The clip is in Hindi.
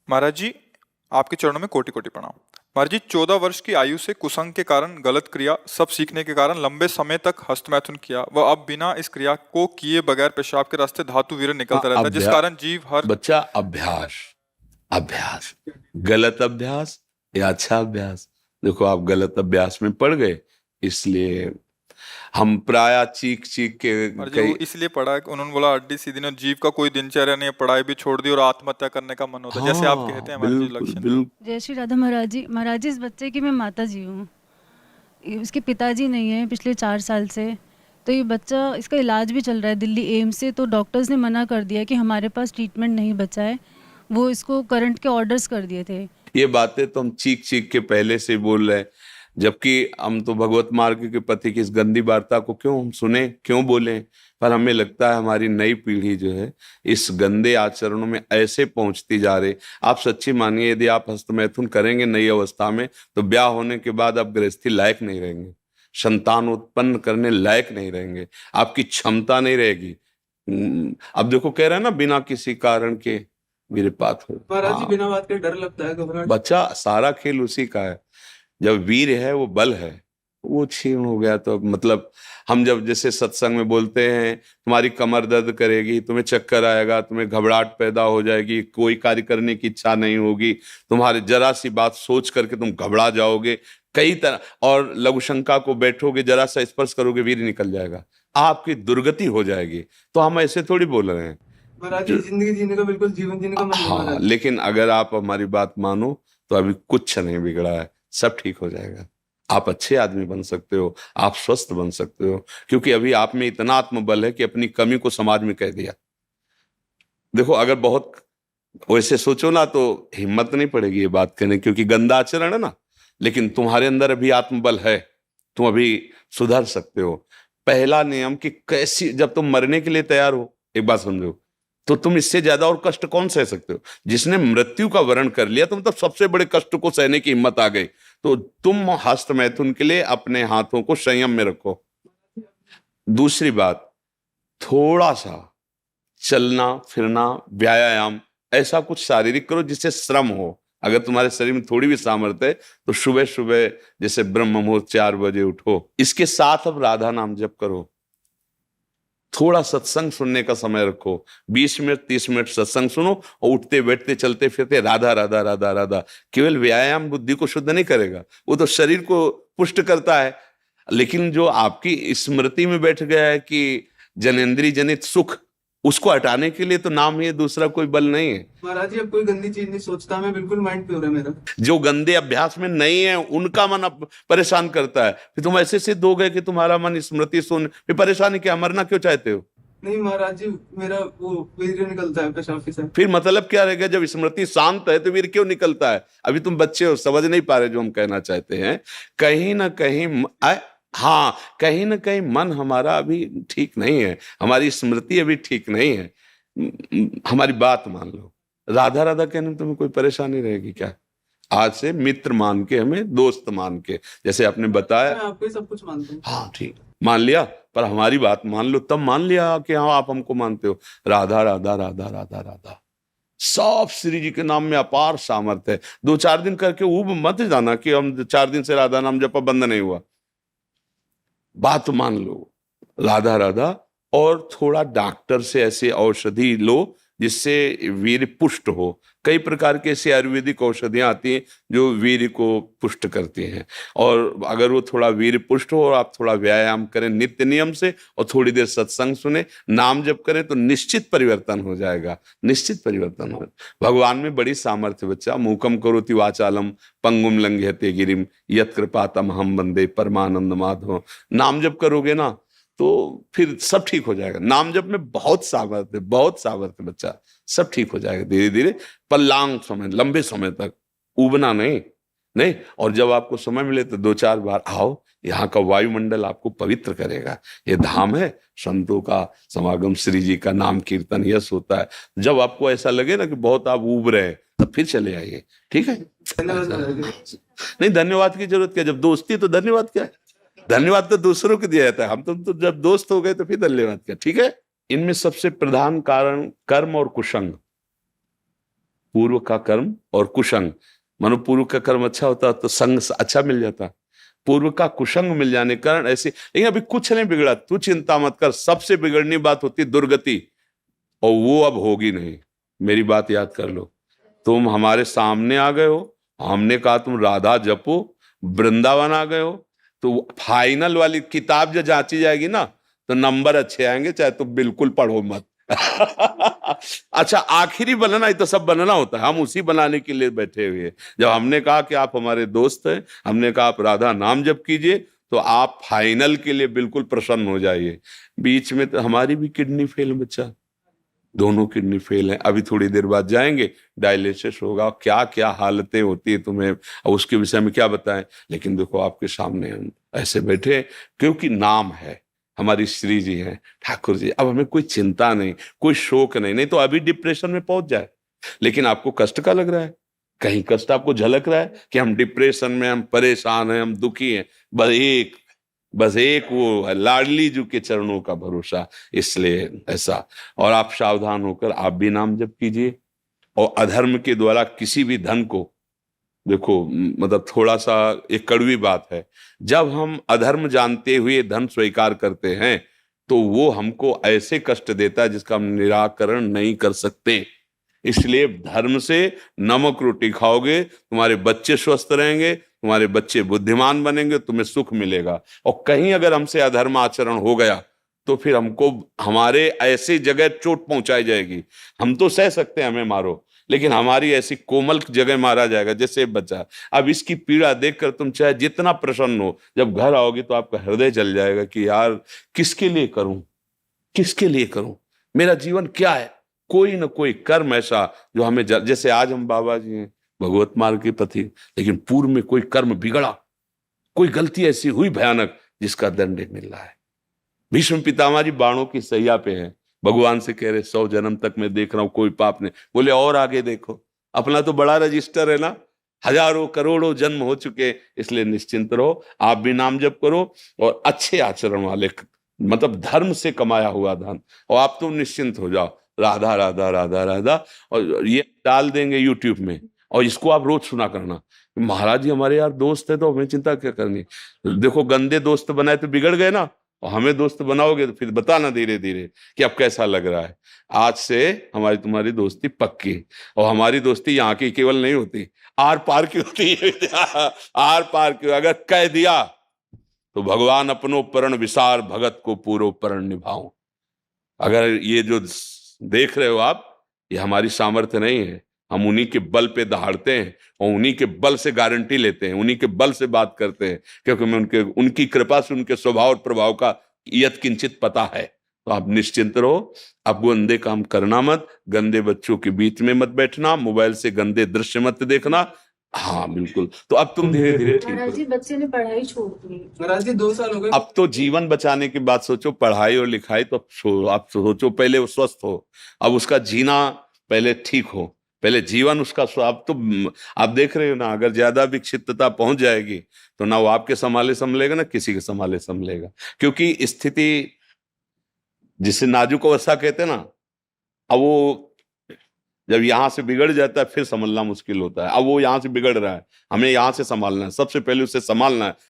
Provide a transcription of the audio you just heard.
महाराज जी, आपके चरणों में कोटि कोटि प्रणाम। महाराज जी, 14 वर्ष की आयु से कुसंग के कारण गलत क्रिया सब सीखने के कारण लंबे समय तक हस्तमैथुन किया व अब बिना इस क्रिया को किए बगैर पेशाब के रास्ते धातु वीर्य हाँ, निकलता रहता है, जिस कारण जीव हर बच्चा अभ्यास अभ्यास गलत अभ्यास या अच्छा अभ्यास। देखो आप गलत अभ्यास में पड़ गए, इसलिए हम प्राय चीख चीख के महाराज जी, कई वो इसलिए पढ़ा है कि उन्होंने बोला अड्डी सीधी ने जीव का कोई दिनचर्या नहीं है, पढ़ाई भी छोड़ दी और आत्महत्या करने का मन होता है, जैसे आप कहते हाँ हैं महाराज जी बिल्कुल लक्षण। बिल्कुल। जय श्री राधा महाराज जी। महाराज जी, इस बच्चे की मैं माता जी हूँ। उसके पिताजी नहीं है पिछले 4 साल से। तो ये बच्चा, इसका इलाज भी चल रहा है दिल्ली एम्स से। तो डॉक्टर्स ने मना कर दिया कि हमारे पास ट्रीटमेंट नहीं बचा है। वो इसको करंट के ऑर्डर्स कर दिए थे। ये बातें तो हम चीख चीख के पहले से बोल रहे हैं, जबकि हम तो भगवत मार्ग के पति की इस गंदी वार्ता को क्यों हम सुने, क्यों बोले। पर हमें लगता है हमारी नई पीढ़ी जो है इस गंदे आचरणों में ऐसे पहुंचती जा रही। आप सच्ची मानिए, यदि आप हस्तमैथुन करेंगे नई अवस्था में तो ब्याह होने के बाद आप गृहस्थी लायक नहीं रहेंगे, संतान उत्पन्न करने लायक नहीं रहेंगे, आपकी क्षमता नहीं रहेगी। अब देखो कह रहे हैं ना, बिना किसी कारण के वीरपात हो। महाराज जी, हाँ, बिना बात के डर लगता है, घबराहट। बच्चा सारा खेल उसी का है। जब वीर है वो बल है, वो क्षीण हो गया तो मतलब हम जब जैसे सत्संग में बोलते हैं तुम्हारी कमर दर्द करेगी, तुम्हें चक्कर आएगा, तुम्हें घबराहट पैदा हो जाएगी, कोई कार्य करने की इच्छा नहीं होगी, तुम्हारे जरा सी बात सोच करके तुम घबरा जाओगे कई तरह, और लघु शंका को बैठोगे, जरा सा स्पर्श करोगे वीर निकल जाएगा, आपकी दुर्गति हो जाएगी। तो हम ऐसे थोड़ी बोल रहे हैं। महाराज जी, जिंदगी जीने का बिल्कुल जीवन जीने का मन नहीं हाँ, महाराज जी। लेकिन अगर आप हमारी बात मानो तो अभी कुछ नहीं बिगड़ा है, सब ठीक हो जाएगा। आप अच्छे आदमी बन सकते हो, आप स्वस्थ बन सकते हो, क्योंकि अभी आप में इतना आत्मबल है कि अपनी कमी को समाज में कह दिया। देखो अगर बहुत वैसे सोचो ना तो हिम्मत नहीं पड़ेगी ये बात कहने, क्योंकि गंदा आचरण है ना। लेकिन तुम्हारे अंदर अभी आत्मबल है, तुम अभी सुधर सकते हो। पहला नियम कि कैसी, जब तुम मरने के लिए तैयार हो, एक बात समझो, तो तुम इससे ज्यादा और कष्ट कौन सह सकते हो। जिसने मृत्यु का वरण कर लिया तो मतलब सबसे बड़े कष्ट को सहने की हिम्मत आ गई। तो तुम हस्त मैथुन के लिए अपने हाथों को संयम में रखो। दूसरी बात, थोड़ा सा चलना फिरना, व्यायाम, ऐसा कुछ शारीरिक करो जिससे श्रम हो। अगर तुम्हारे शरीर में थोड़ी भी सामर्थ्य है तो सुबह सुबह जैसे ब्रह्म मुहूर्त 4 बजे उठो। इसके साथ अब राधा नाम जप करो, थोड़ा सत्संग सुनने का समय रखो, 20 मिनट 30 मिनट सत्संग सुनो और उठते बैठते चलते फिरते राधा राधा राधा राधा। केवल व्यायाम बुद्धि को शुद्ध नहीं करेगा, वो तो शरीर को पुष्ट करता है, लेकिन जो आपकी स्मृति में बैठ गया है कि जनेंद्रिय जनित सुख, उसको हटाने के लिए तो नाम ही है, दूसरा कोई बल नहीं है। महाराज जी, अब कोई गंदी चीज नहीं सोचता, मैं बिल्कुल माइंड प्योर है मेरा। जो गंदे अभ्यास में नहीं है उनका मन अब परेशान करता है। फिर तुम ऐसे सिद्ध हो गए कि तुम्हारा मन स्मृति सुन, फिर परेशानी क्या, मरना क्यों चाहते हो। नहीं महाराज जी, मेरा वो वीर्य निकलता है पेशाब से। फिर मतलब क्या रहेगा, जब स्मृति शांत है तो वीर क्यों निकलता है। अभी तुम बच्चे हो, समझ नहीं पा रहे जो हम कहना चाहते हैं। कहीं ना कहीं हाँ, कहीं ना कहीं मन हमारा अभी ठीक नहीं है, हमारी स्मृति अभी ठीक नहीं है। हमारी बात मान लो, राधा राधा कहने में तुम्हें कोई परेशानी रहेगी क्या। आज से मित्र मान के, हमें दोस्त मान के, जैसे आपने बताया। मैं आपको ही सब कुछ मानता हूँ। हाँ ठीक, मान लिया, पर हमारी बात मान लो, तब मान लिया कि हाँ आप हमको मानते हो। राधा राधा राधा राधा राधा, सब श्री जी के नाम में अपार सामर्थ्य है। 2-4 दिन करके ऊब मत जाना कि हम 4 दिन से राधा नाम जपा बंद नहीं हुआ। बात मान लो, राधा राधा, और थोड़ा डॉक्टर से ऐसे औषधि लो जिससे वीर्य पुष्ट हो। कई प्रकार के ऐसी आयुर्वेदिक औषधियां आती हैं जो वीर्य को पुष्ट करती हैं। और अगर वो थोड़ा वीर्य पुष्ट हो और आप थोड़ा व्यायाम करें नित्य नियम से और थोड़ी देर सत्संग सुने, नाम जप करें, तो निश्चित परिवर्तन हो जाएगा, निश्चित परिवर्तन हो। भगवान में बड़ी सामर्थ्य बच्चा। मूकम करोति वाचालम पंगुम लंघयते गिरिम यत् कृपातम हम वंदे परमानंद माधव। नाम जप करोगे ना तो फिर सब ठीक हो जाएगा। नाम जप में बहुत सामर्थ्य, बहुत सामर्थ्य बच्चा, सब ठीक हो जाएगा धीरे धीरे, पर लॉन्ग समय, लंबे समय तक, उबना नहीं। नहीं, और जब आपको समय मिले तो 2-4 बार आओ, यहाँ का वायुमंडल आपको पवित्र करेगा। ये धाम है संतों का समागम, श्री जी का नाम कीर्तन यश होता है। जब आपको ऐसा लगे ना कि बहुत आप उब रहे हैं, तब फिर चले आइए, ठीक है। धन्यवाद महाराज जी। नहीं, धन्यवाद की जरूरत क्या, जब दोस्ती तो धन्यवाद क्या है। धन्यवाद तो दूसरों को दिया जाता है, हम तो जब दोस्त हो गए तो फिर धन्यवाद क्या, ठीक है। इनमें सबसे प्रधान कारण कर्म और कुसंग। पूर्व का कर्म और कुसंग, मानो पूर्व का कर्म अच्छा होता तो संग अच्छा मिल जाता, पूर्व का कुसंग मिल जाने के कारण ऐसे। लेकिन अभी कुछ नहीं बिगड़ा, तू चिंता मत कर। सबसे बिगड़नी बात होती दुर्गति, और वो अब होगी नहीं। मेरी बात याद कर लो, तुम हमारे सामने आ गए हो, हमने कहा तुम राधा जपो, वृंदावन आ गए हो, तो फाइनल वाली किताब जो जांची जाएगी ना तो नंबर अच्छे आएंगे, चाहे तुम बिल्कुल पढ़ो मत। अच्छा, आखिरी बनना ही तो सब बनना होता है, हम उसी बनाने के लिए बैठे हुए हैं। जब हमने कहा कि आप हमारे दोस्त हैं, हमने कहा आप राधा नाम जप कीजिए, तो आप फाइनल के लिए बिल्कुल प्रसन्न हो जाइए। बीच में तो हमारी भी किडनी फेल, बच्चा, दोनों किडनी फेल है। अभी थोड़ी देर बाद जाएंगे, डायलिसिस होगा, क्या क्या हालतें होती है तुम्हें, और उसके विषय में क्या बताएं। लेकिन देखो आपके सामने हम ऐसे बैठे, क्योंकि नाम है, हमारी श्री जी हैं, ठाकुर जी। अब हमें कोई चिंता नहीं, कोई शोक नहीं, नहीं तो अभी डिप्रेशन में पहुंच जाए। लेकिन आपको कष्ट का लग रहा है, कहीं कष्ट आपको झलक रहा है कि हम डिप्रेशन में, हम परेशान हैं, हम दुखी हैं। बस एक वो है, लाडली जी के चरणों का भरोसा, इसलिए ऐसा। और आप सावधान होकर आप भी नाम जप कीजिए। और अधर्म के द्वारा किसी भी धन को, देखो मतलब थोड़ा सा एक कड़वी बात है, जब हम अधर्म जानते हुए धन स्वीकार करते हैं तो वो हमको ऐसे कष्ट देता है जिसका हम निराकरण नहीं कर सकते। इसलिए धर्म से नमक रोटी खाओगे, तुम्हारे बच्चे स्वस्थ रहेंगे, तुम्हारे बच्चे बुद्धिमान बनेंगे, तुम्हें सुख मिलेगा। और कहीं अगर हमसे अधर्म आचरण हो गया तो फिर हमको हमारे ऐसी जगह चोट पहुंचाई जाएगी। हम तो सह सकते हैं, हमें मारो, लेकिन हमारी ऐसी कोमल जगह मारा जाएगा, जैसे बच्चा। अब इसकी पीड़ा देखकर तुम चाहे जितना प्रसन्न हो, जब घर आओगे तो आपका हृदय जल जाएगा कि यार किसके लिए करूं, किसके लिए करूं, मेरा जीवन क्या है। कोई ना कोई कर्म ऐसा जो हमें जैसे आज हम बाबा जी हैं, भगवत मार्ग के पथी, लेकिन पूर्व में कोई कर्म बिगड़ा, कोई गलती ऐसी हुई भयानक जिसका दंड मिल रहा है। भीष्म पितामह जी बाणों की सैया पे हैं, भगवान से कह रहे 100 जन्म तक मैं देख रहा हूं कोई पाप नहीं। बोले और आगे देखो, अपना तो बड़ा रजिस्टर है ना, हजारों करोड़ों जन्म हो चुके, इसलिए निश्चिंत रहो। आप भी नाम जप करो और अच्छे आचरण वाले, मतलब धर्म से कमाया हुआ धन, और आप तो निश्चिंत हो जाओ। राधा राधा राधा राधा, और ये डाल देंगे यूट्यूब में, और इसको आप रोज सुना करना। महाराज जी हमारे यार दोस्त है तो हमें चिंता क्या करनी। देखो गंदे दोस्त बनाए तो बिगड़ गए ना, और हमें दोस्त बनाओगे तो फिर बताना धीरे धीरे कि अब कैसा लग रहा है। आज से हमारी तुम्हारी दोस्ती पक्की, और हमारी दोस्ती यहाँ की केवल नहीं होती, आर पार की होती है। आर पार की, अगर कह दिया तो भगवान अपनो परण विसार, भगत को पूरो परण निभाओ। अगर ये जो देख रहे हो आप, ये हमारी सामर्थ्य नहीं है, हम उन्हीं के बल पे दहाड़ते हैं और उन्हीं के बल से गारंटी लेते हैं, उन्हीं के बल से बात करते हैं, क्योंकि हमें उनकी कृपा से उनके स्वभाव और प्रभाव का यत किंचित पता है। तो आप निश्चिंत रहो, आप गंदे काम करना मत, गंदे बच्चों के बीच में मत बैठना, मोबाइल से गंदे दृश्य मत देखना। हाँ बिल्कुल, तो अब तुम धीरे धीरे ठीक महाराज हो। जी बच्चे ने पढ़ाई छोड़ दी। महाराज जी 2 साल हो गए। अब तो जीवन बचाने की बात सोचो, पढ़ाई और लिखाई तो आप सोचो, पहले वो स्वस्थ हो, अब उसका जीना पहले ठीक हो, पहले जीवन उसका अब तो आप देख रहे हो ना, अगर ज्यादा विक्षिप्तता पहुंच जाएगी तो ना वो आपके संभाले संभलेगा, ना किसी के संभाले संभलेगा। क्योंकि स्थिति जिसे नाजुक अवस्था कहते हैं ना, अब वो जब यहां से बिगड़ जाता है फिर संभलना मुश्किल होता है। अब वो यहां से बिगड़ रहा है, हमें यहां से संभालना है, सबसे पहले उसे संभालना है,